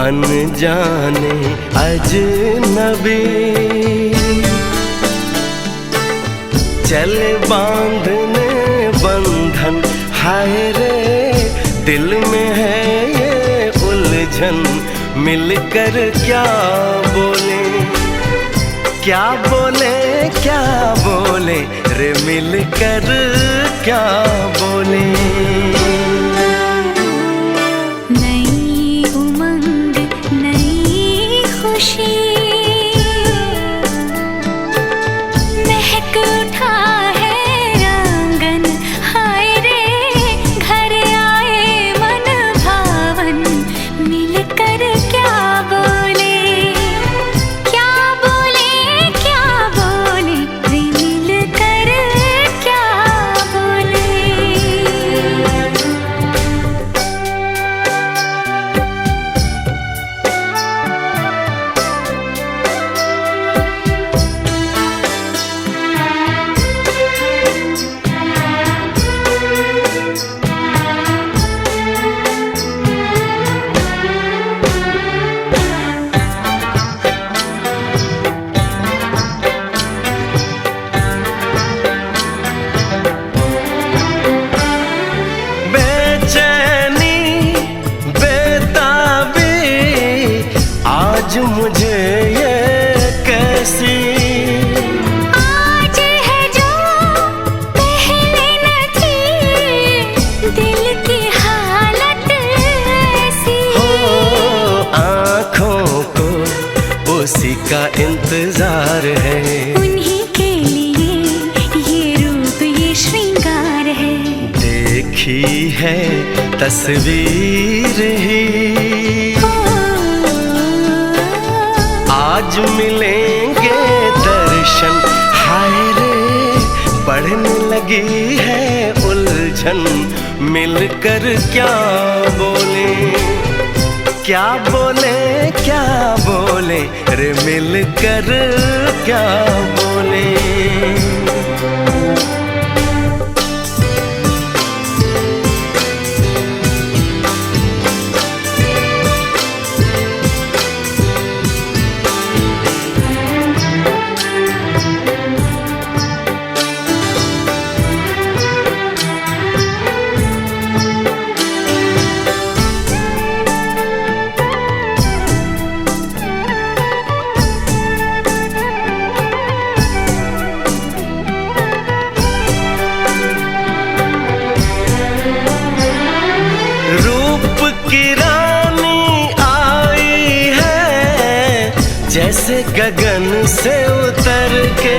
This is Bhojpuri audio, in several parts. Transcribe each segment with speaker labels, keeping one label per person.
Speaker 1: अनजाने अजनबी चले बांधने बंधन, हाय रे दिल में है ये उलझन। मिलकर क्या बोले, क्या बोले, क्या बोले रे, मिलकर क्या बोले। आज मुझे ये कैसी
Speaker 2: आज है जो पहले न थी, दिल की हालत ऐसी
Speaker 1: हो। आँखों को उसी का इंतजार है,
Speaker 2: उन्हीं के लिए ये रूप ये श्रृंगार है।
Speaker 1: देखी है तस्वीर ही, आज मिलेंगे दर्शन, हाय रे बढ़ने लगी है उलझन। मिलकर क्या बोले, क्या बोले, क्या बोले रे, मिलकर क्या बोले। जैसे गगन से उतर के,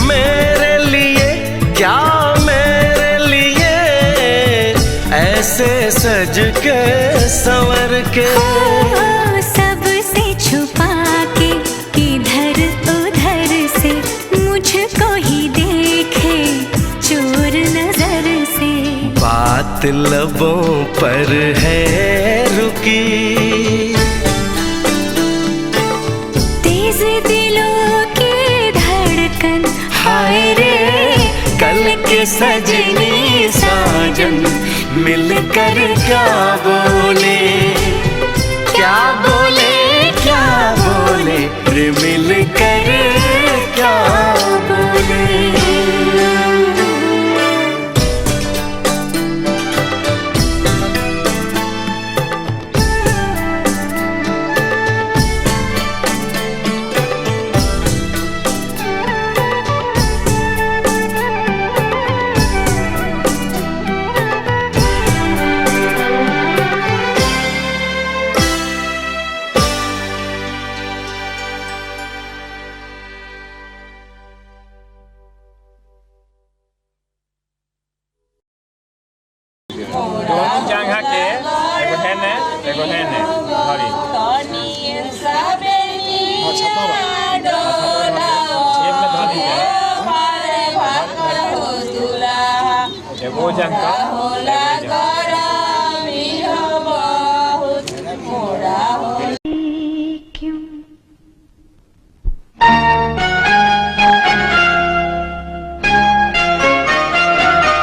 Speaker 1: मेरे लिए क्या मेरे लिए ऐसे सज के संवर के।
Speaker 2: सबसे छुपा के इधर उधर से मुझको ही देखे चोर नजर से।
Speaker 1: बात लबों पर है रुकी,
Speaker 2: दिलों की धड़कन, हाय रे
Speaker 1: कल के सजनी साजन। मिलकर क्या बोले, क्या बोले, क्या बोले रे, मिलकर क्या बोले।
Speaker 3: 이거 해네. 다리. लेबोजन का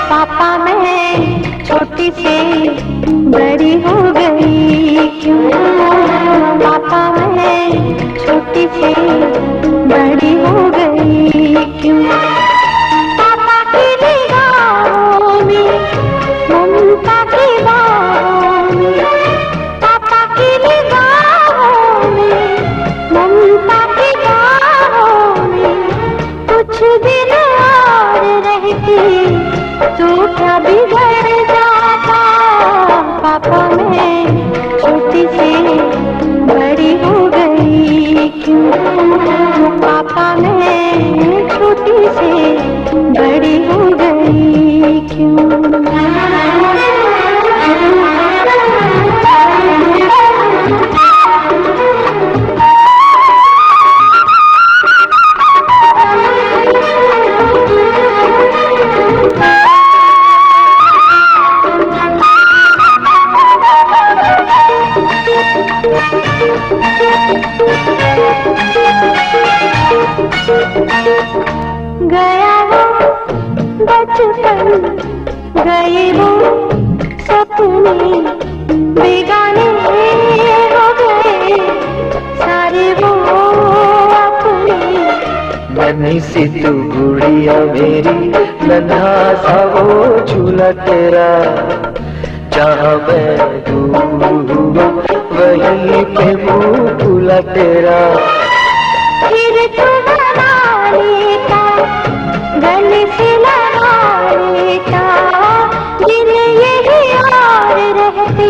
Speaker 2: पापा मैं छोटी से बड़ी हो गई क्यों? पापा मैं छोटी से बड़ी हो गई क्यों? पापा की निगाहों में ममता की बाहों में, पापा की निगाहों में ममता की बाहों में कुछ दिन और रहती तो क्या बिगड़ जाता? पापा मैं छोटी से बड़ी हो गई क्यों? पापा मैं छोटी से बड़ी हो गई क्यों? गया वो बचपन, गए वो सपने, बेगाने हो गए सारे वो अपने।
Speaker 1: नन्ही सी तू गुड़िया मेरी, नन्हा सा वो झूला तेरा, जहाँ मैं डूबूं वहीं पे मुँह खुला तेरा।
Speaker 2: फिर तू बना लेता, गले से लगा लेता, दिन यही और रहते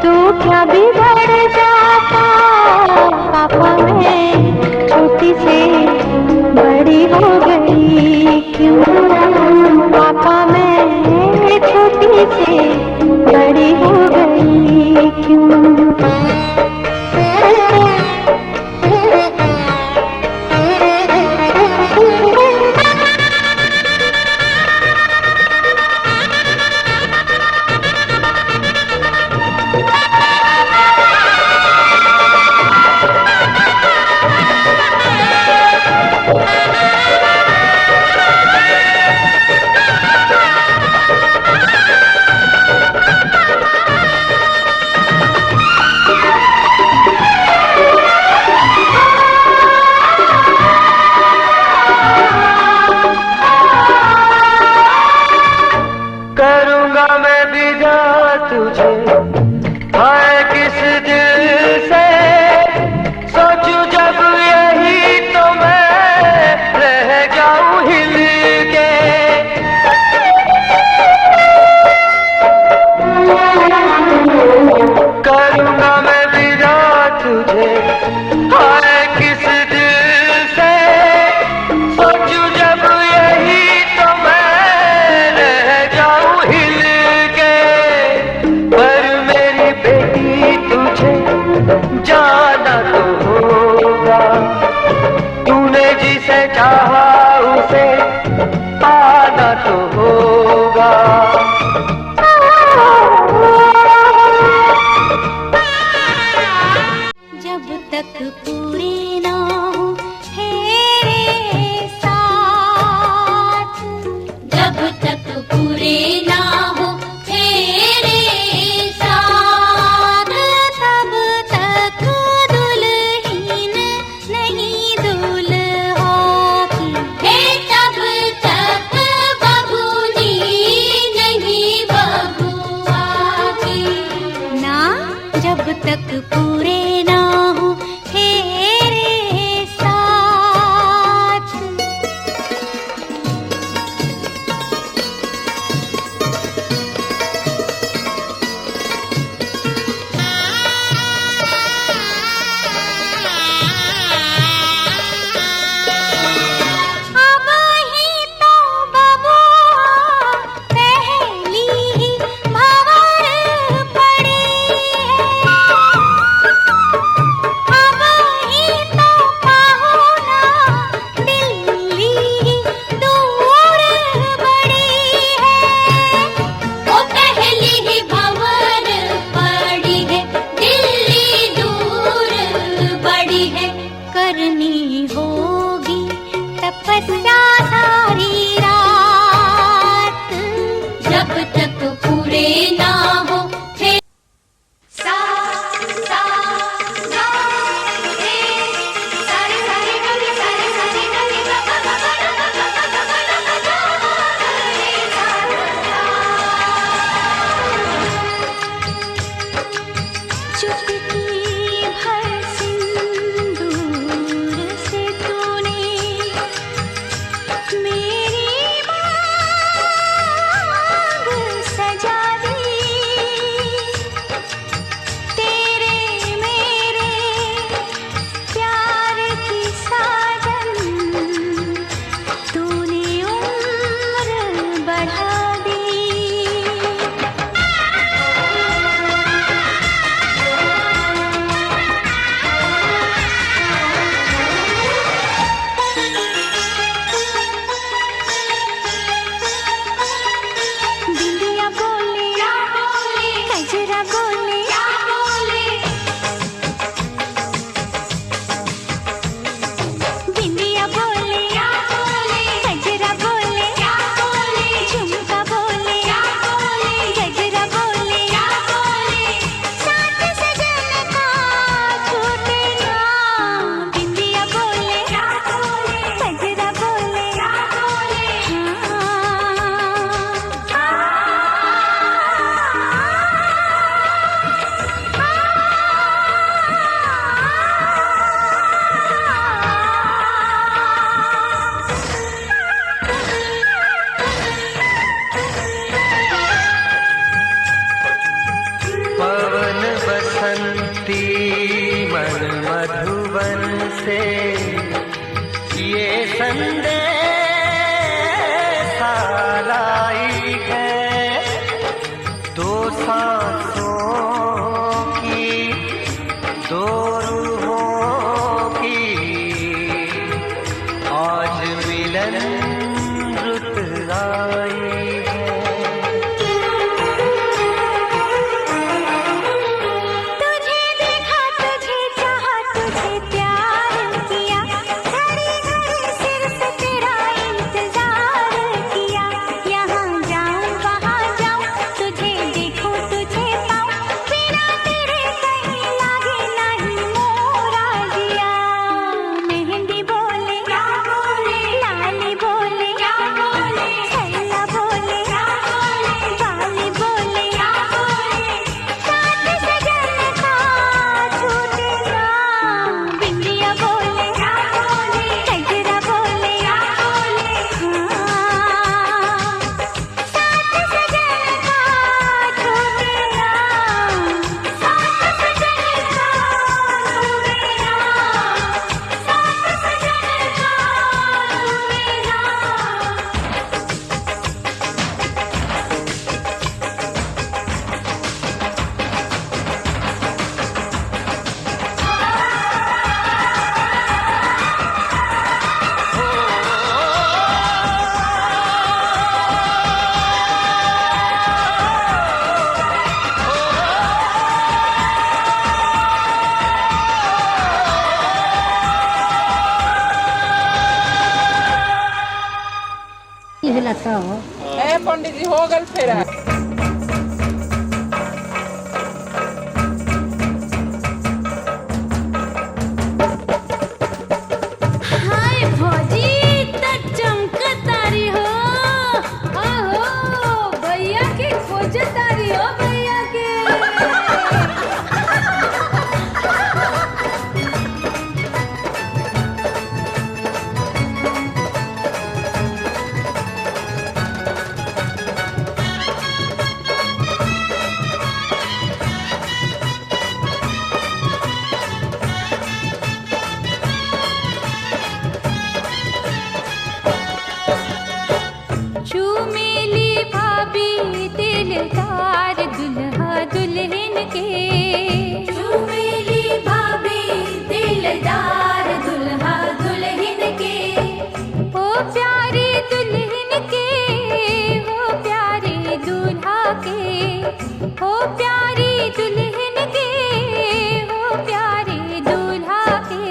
Speaker 2: तो क्या बिगड़ जाता? पापा मैं छोटी से बड़ी हो गई क्यों? पापा मैं छोटी से बड़ी हो गई क्यों?
Speaker 1: करूँगा मैं विदा तुझे, हाय किस दिल से सोचूं जब यही तो मैं रह जाऊं हिल के। करूँगा मैं विदा तुझे, हाय किस दिल से सोचूं जब यही तो मैं रह जाऊं हिल के। पर मेरी बेटी तुझे जाना तो होगा, तूने जिसे चाहा उसे पाना तो होगा।
Speaker 2: जब तक पूरे ना हो तेरे साथ,
Speaker 4: जब तक पूरे ना हो तेरे साथ,
Speaker 2: तब तक दुल्हन नहीं दूल्हा की। करनी होगी तपस्या सारी रात।
Speaker 4: जब तक पूरे ना हो थे सा सा गा रे सारे सारे गले सारे सारे गले गा गा गा गा गा गा गा गा गा रे सा
Speaker 2: चुटकी भर सिंदूर से तूने मेरी मांग सजा दी। तेरे मेरे प्यार की साजन तूने उम्र बढ़ा दी। बिंदिया बोले
Speaker 4: क्या बोले
Speaker 2: गजरा बोले
Speaker 4: क्या बोले
Speaker 2: बिंदिया बोले
Speaker 4: क्या बोले
Speaker 2: गजरा बोले
Speaker 4: क्या बोले
Speaker 2: झुमका बोले
Speaker 4: क्या बोले
Speaker 2: गजरा बोले
Speaker 4: क्या बोले
Speaker 2: साथ सजन का छूटे ना। बिंदिया बोले
Speaker 4: क्या बोले
Speaker 2: गजरा बोले
Speaker 4: क्या बोले
Speaker 1: पवन बसंती मन मधुबन से ये संदेशा लाई है। दो सांसों की दो रूहों की आज मिलन रुत आई है।
Speaker 2: तुझे देखा तुझे चाहा तुझे प्यार किया घड़ी घड़ी सिर से तेरा इंतजार किया। यहाँ जाऊँ वहाँ जाऊँ तुझे देखूँ तुझे पाऊँ बिना तेरे कहीं लागे नहीं मोरा जिया। मेहंदी बोले
Speaker 4: क्या बोले
Speaker 2: लाली बोले
Speaker 4: क्या बोले
Speaker 2: छैला बोले
Speaker 4: क्या बोले
Speaker 2: बाली बोले
Speaker 4: क्या बोले
Speaker 2: साथ सजन का छूटे ना। बिंदिया बोले
Speaker 4: क्या बोले
Speaker 2: गजरा बोले
Speaker 4: क्या बोले
Speaker 2: साथ सजन का छूटे ना।
Speaker 4: साथ सजन का छूटे ना साथ सजन का छूटे ना।
Speaker 5: ए पंडित जी हो गल फेरा।
Speaker 2: हाय भौजी तक चमकतारी हो।
Speaker 5: आहो भैया के खोजे तारी हो भैया के।
Speaker 2: चूमेली भाभी दिलदार दुल्हा दुल्हन के।
Speaker 4: चुमेली भाभी दिलदार दुल्हा दुल्हन के।
Speaker 2: ओ प्यारे दुल्हन के हो प्यारे दूल्हा के। हो प्यारी दुल्हन के हो प्यारे दूल्हा के।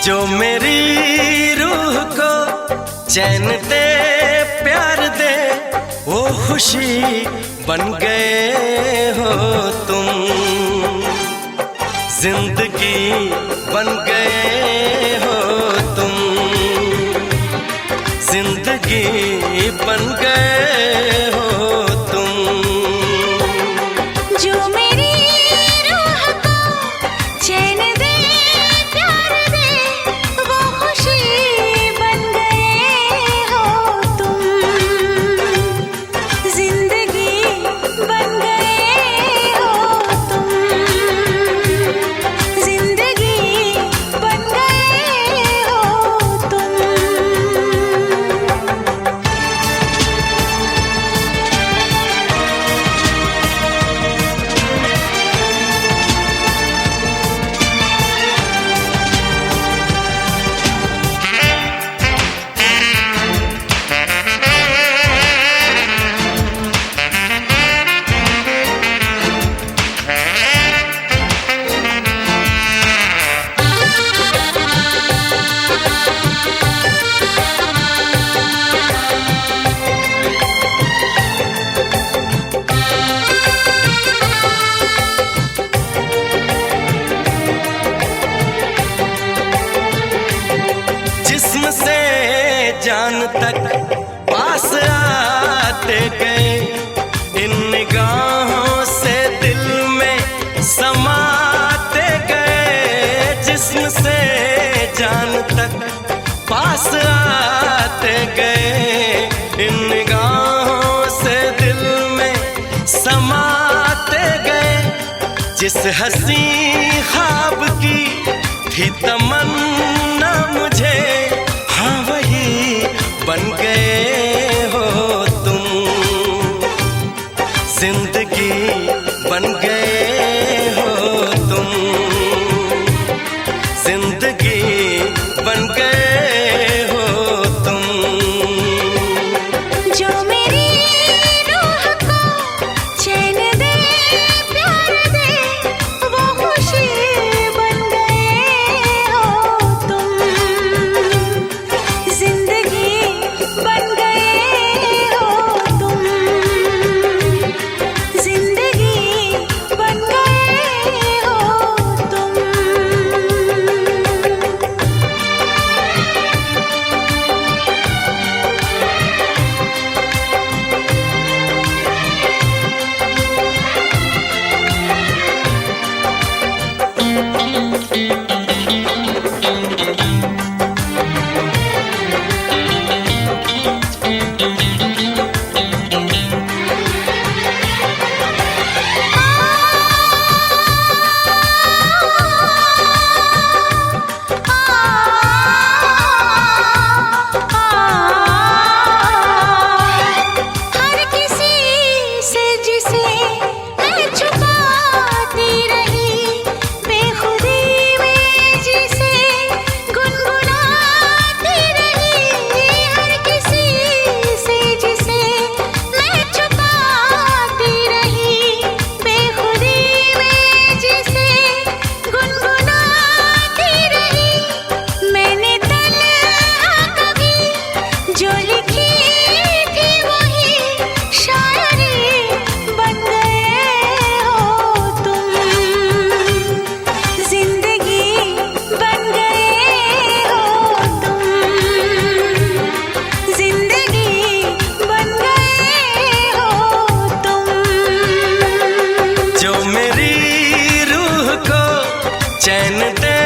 Speaker 1: जो मेरी रूह को चैन दे प्यार दे वो खुशी बन गए हो तुम, जिंदगी बन गए हो तुम, जिंदगी बन गए हो तुम।
Speaker 2: जो मेरी रूह को चैन दे प्यार दे वो खुशी बन गए हो तुम, जिंदगी बन गए हो तुम, जिंदगी बन गए हो तुम।
Speaker 1: जिस्म से जान तक पास आते गए, इन निगाहों से दिल में समाते गए। जिस्म से जान तक पास आते गए, इन निगाहों से दिल में समाते गए। जिस हंसी ख्वाब की थी तमन्ना मुझे, हाँ वही बन गए हो तुम, जिंदगी बन गए हो तुम, जिंदगी बन गए हो तुम।
Speaker 2: जो मेरी रूह को चैन दे प्यार दे वो खुशी बन गए हो तुम, जिंदगी बन गए हो तुम, जिंदगी बन गए हो तुम। हर किसी से जिसे मैं छुपाती रही, बेखुदी में जिसे गुनगुनाती रही। हर किसी से जिसे मैं छुपाती रही, बेखुदी में जिसे गुनगुनाती रही। मैंने तन्हा कभी जो लिखी थी वही शायरी बन गए हो तुम, जिंदगी बन गए हो तुम, जिंदगी बन गए हो तुम।
Speaker 1: जो मेरी रूह को चैन दे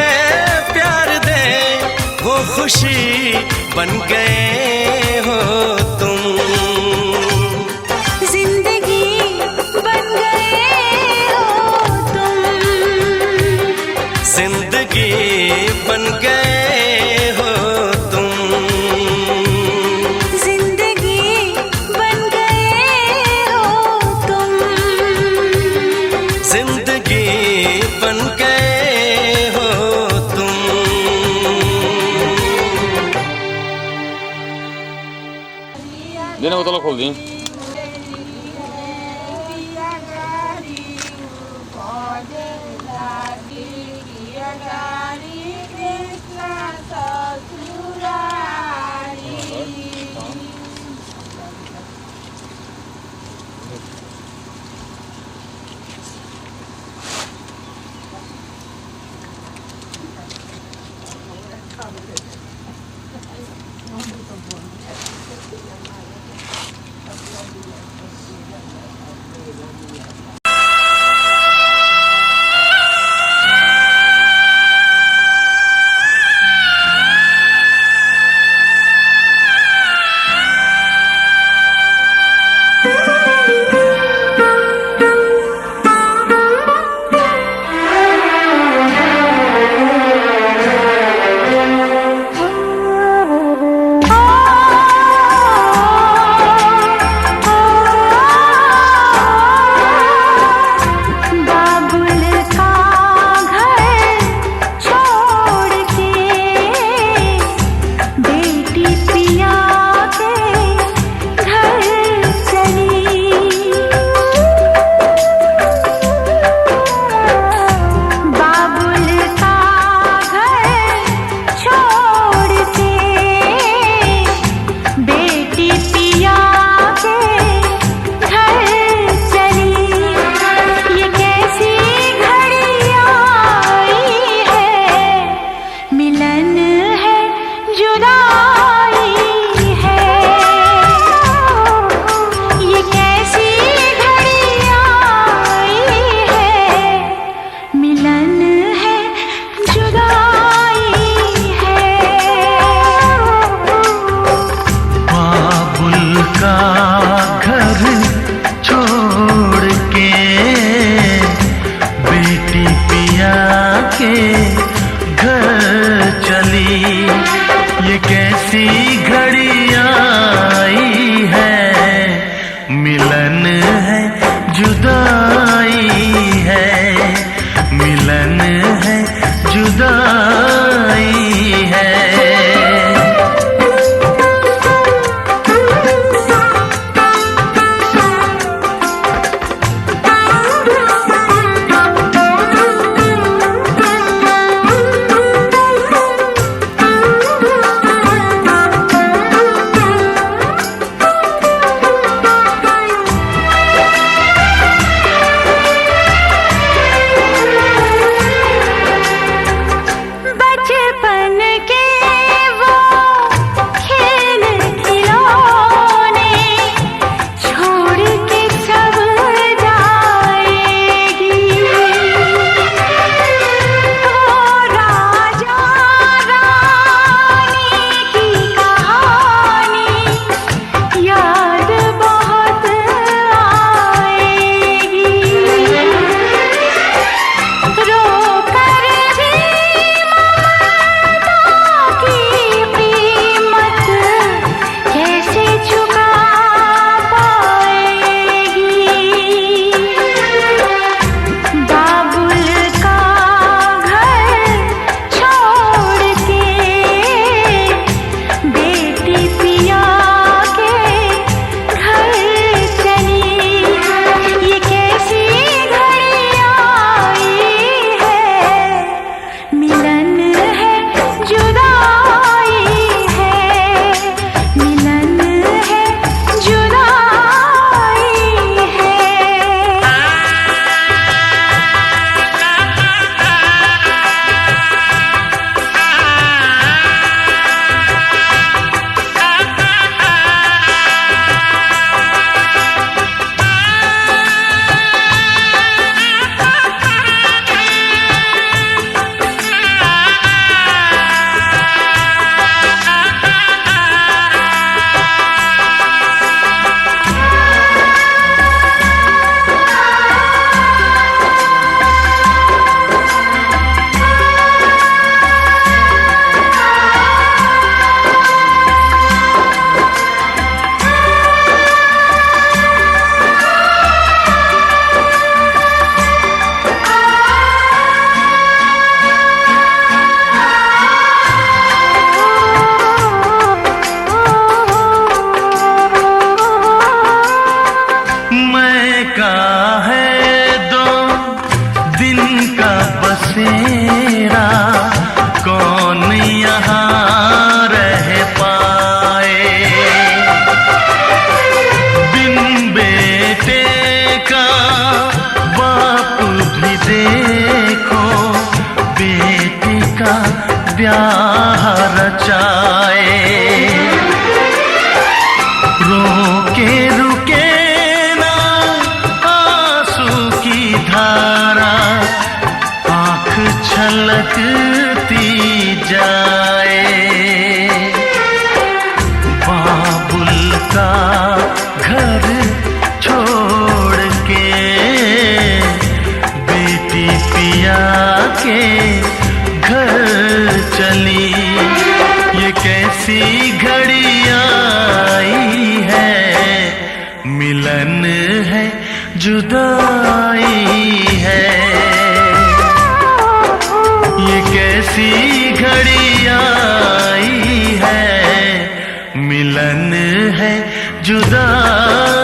Speaker 1: प्यार दे वो खुशी बन गए हो तुम,
Speaker 2: जिंदगी बन गए हो तुम,
Speaker 1: जिंदगी बन गए हो तुम,
Speaker 2: जिंदगी बन गए हो तुम,
Speaker 1: जिंदगी बन गए हो तुम।
Speaker 3: देना बोतल खोल दी।
Speaker 5: Krishna
Speaker 6: जुदाई है, मिलन है जुदाई है।
Speaker 2: बचपन के वो खेल खिलौने छोड़ के सब जाएगी। वो राजा रानी की कहानी याद बहुत आएगी। रो कर भी की कीमत कैसे चुका पाएगी। बाबुल का घर छोड़ के बेटी पिया के घर चली। ये कैसी घड़ी आई है, मिलन है जुदाई है, मिलन है जुदाई है।
Speaker 6: मैं का है 2 दिन का बसेरा, कौन यहाँ रह पाए। बिन बेटे का बाप भी देखो, बेटे का ब्याह रचाए। रोके रुके ना आंसू की धारा, आँख छलकती जाए। बाबुल का घर छोड़ के बेटी पिया के घर चली। ये कैसी घड़ी आई है, मिलन है जुदाई है। ये कैसी घड़ी आई है, मिलन है जुदाई